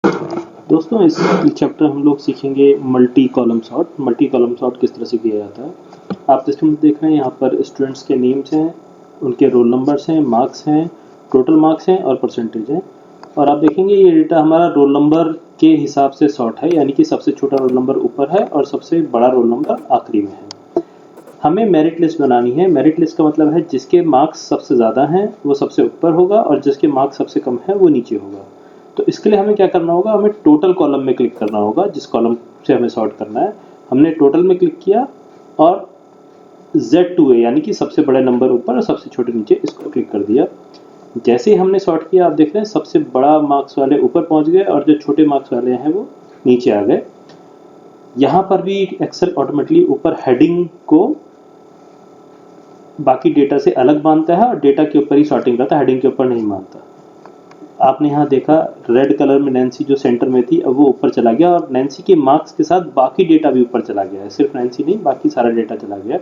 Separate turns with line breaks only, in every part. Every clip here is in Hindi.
दोस्तों इस चैप्टर हम लोग सीखेंगे multi column sort. Multi column sort किस तरह से किया जाता है। आप सिस्टम में देख रहे हैं, यहाँ पर स्टूडेंट्स के नेम्स हैं, उनके रोल नंबर्स हैं, मार्क्स हैं, टोटल मार्क्स हैं और परसेंटेज है। और आप देखेंगे ये डेटा हमारा रोल नंबर के हिसाब से सॉर्ट है, यानी कि सबसे छोटा रोल नंबर ऊपर है और सबसे बड़ा रोल नंबर आखिरी में है। हमें मेरिट लिस्ट बनानी है। मेरिट लिस्ट का मतलब है जिसके मार्क्स सबसे ज़्यादा हैं वो सबसे ऊपर होगा और जिसके मार्क्स सबसे कम है वो नीचे होगा। तो इसके लिए हमें क्या करना होगा, हमें टोटल कॉलम में क्लिक करना होगा। जिस कॉलम से हमें सॉर्ट करना है हमने टोटल में क्लिक किया और Z2A यानी कि सबसे बड़े नंबर ऊपर और सबसे छोटे नीचे इसको क्लिक कर दिया। जैसे ही हमने सॉर्ट किया आप देख रहे हैं सबसे बड़ा मार्क्स वाले ऊपर पहुंच गए और जो छोटे मार्क्स वाले हैं वो नीचे आ गए। यहाँ पर भी एक्सेल ऑटोमेटिकली ऊपर हेडिंग को बाकी डेटा से अलग मानता है और डेटा के ऊपर ही सॉर्टिंग करता है, हेडिंग के ऊपर नहीं मानता। आपने यहाँ देखा रेड कलर में नैन्सी जो सेंटर में थी अब वो ऊपर चला गया और नैन्सी के मार्क्स के साथ बाकी डेटा भी ऊपर चला गया है। सिर्फ नैन्सी नहीं, बाकी सारा डेटा चला गया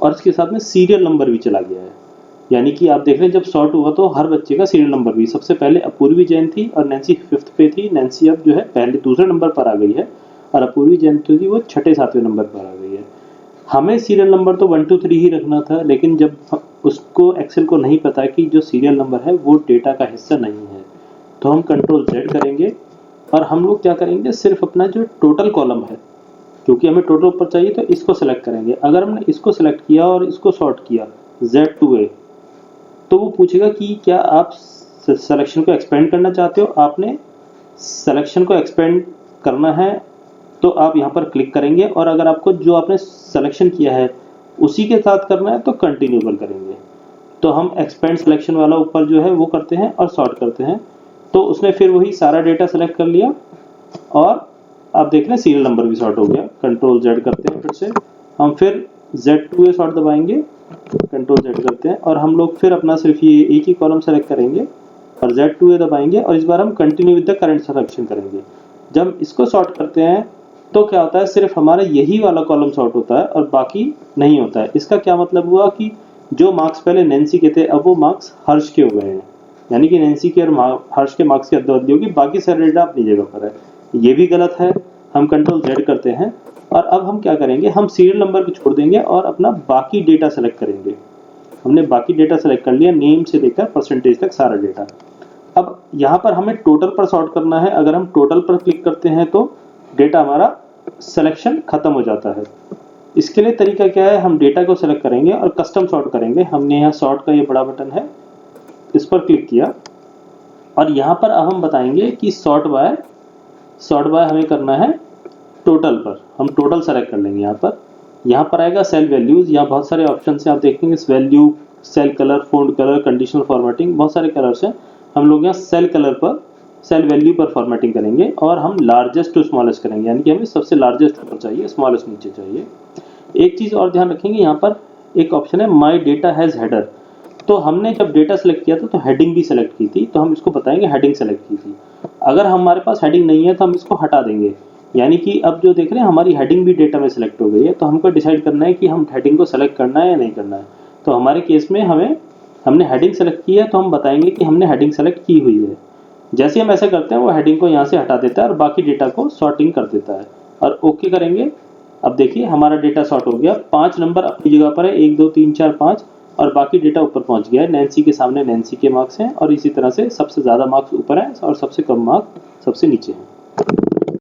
और इसके साथ में सीरियल नंबर भी चला गया है। यानी कि आप देख रहे हैं जब सॉर्ट हुआ तो हर बच्चे का सीरियल नंबर भी, सबसे पहले अपूर्वी जैन थी और नैन्सी 5th पे थी। नैन्सी अब जो है पहले दूसरे नंबर पर आ गई है और अपूर्वी जैन तो थी वो 6-7वें नंबर पर आ गई है। हमें सीरियल नंबर तो 1 2 3 ही रखना था, लेकिन जब उसको एक्सेल को नहीं पता कि जो सीरियल नंबर है वो डेटा का हिस्सा नहीं है तो हम कंट्रोल Z करेंगे और हम लोग क्या करेंगे, सिर्फ अपना जो टोटल कॉलम है, क्योंकि हमें टोटल ऊपर चाहिए तो इसको सेलेक्ट करेंगे। अगर हमने इसको सेलेक्ट किया और इसको सॉर्ट किया Z2A तो वो पूछेगा कि क्या आप सिलेक्शन को एक्सपेंड करना चाहते हो। आपने सिलेक्शन को एक्सपेंड करना है तो आप यहाँ पर क्लिक करेंगे और अगर आपको जो आपने सिलेक्शन किया है उसी के साथ करना है तो कंटिन्यू पर करेंगे। तो हम एक्सपेंड सिलेक्शन वाला ऊपर जो है वो करते हैं और सॉर्ट करते हैं। तो उसने फिर वही सारा डेटा सेलेक्ट कर लिया और आप देख रहे हैं सीरियल नंबर भी सॉर्ट हो गया। कंट्रोल Z करते हैं, फिर से हम फिर Z2A सॉर्ट दबाएंगे, कंट्रोल Z करते हैं और हम लोग फिर अपना सिर्फ ये एक ही कॉलम सेलेक्ट करेंगे और Z2A दबाएंगे और इस बार हम continue with the current selection करेंगे। जब इसको सॉर्ट करते हैं तो क्या होता है, सिर्फ हमारा यही वाला कॉलम सॉर्ट होता है और बाकी नहीं होता है। इसका क्या मतलब हुआ कि जो मार्क्स पहले नैन्सी के थे अब वो मार्क्स हर्ष के हो गए हैं, यानी कि नैन्सी के और हर्ष के मार्क्स की अदला-बदली होगी, बाकी सारे डेटा अपनी जगह पर है। ये भी गलत है। हम कंट्रोल Z करते हैं और अब हम क्या करेंगे, हम सीरियल नंबर को छोड़ देंगे और अपना बाकी डेटा सेलेक्ट करेंगे। हमने बाकी डेटा सेलेक्ट कर लिया, नेम से लेकर परसेंटेज तक सारा डेटा। अब यहाँ पर हमें टोटल पर सॉर्ट करना है। अगर हम टोटल पर क्लिक करते हैं तो डेटा हमारा सिलेक्शन खत्म हो जाता है। इसके लिए तरीका क्या है, हम डेटा को सेलेक्ट करेंगे और कस्टम सॉर्ट करेंगे। हमने यहाँ सॉर्ट का ये बड़ा बटन है, इस पर क्लिक किया और यहाँ पर अब हम बताएंगे कि सॉर्ट बाय हमें करना है टोटल पर। हम टोटल सेलेक्ट कर लेंगे। यहाँ पर आएगा सेल वैल्यूज। यहाँ बहुत सारे ऑप्शन हैं, आप देखेंगे value, cell colour, font colour, conditional formatting, बहुत सारे कलर्स हैं। हम लोग यहाँ सेल कलर पर, सेल वैल्यू पर फॉर्मेटिंग करेंगे और हम लार्जेस्ट टू स्मॉलेस्ट करेंगे, यानी कि हमें सबसे लार्जेस्ट ऊपर चाहिए, स्मॉलेस्ट नीचे चाहिए। एक चीज़ और ध्यान रखेंगे, यहाँ पर एक ऑप्शन है माई डेटा हैज़ हेडर। तो हमने जब डेटा सेलेक्ट किया था तो हेडिंग भी सेलेक्ट की थी, तो हम इसको बताएंगे हेडिंग सेलेक्ट की थी। अगर हमारे पास हेडिंग नहीं है तो हम इसको हटा देंगे, यानी कि अब जो देख रहे हैं हमारी हेडिंग भी डेटा में सेलेक्ट हो गई है। तो हमको डिसाइड करना है कि हम हेडिंग को सेलेक्ट करना है या नहीं करना है। तो हमारे केस में हमने हेडिंग सेलेक्ट की है तो हम बताएंगे कि हमने हेडिंग सेलेक्ट की हुई है। जैसे हम ऐसा करते हैं वो हेडिंग को यहाँ से हटा देता है और बाकी डेटा को सॉर्टिंग कर देता है और ओके करेंगे। अब देखिए हमारा डेटा सॉर्ट हो गया, 5 नंबर अपनी जगह पर है, 1 2 3 4 5 और बाकी डेटा ऊपर पहुंच गया है। नैन्सी के सामने नैन्सी के मार्क्स हैं और इसी तरह से सबसे ज़्यादा मार्क्स ऊपर हैं और सबसे कम मार्क्स सबसे नीचे हैं।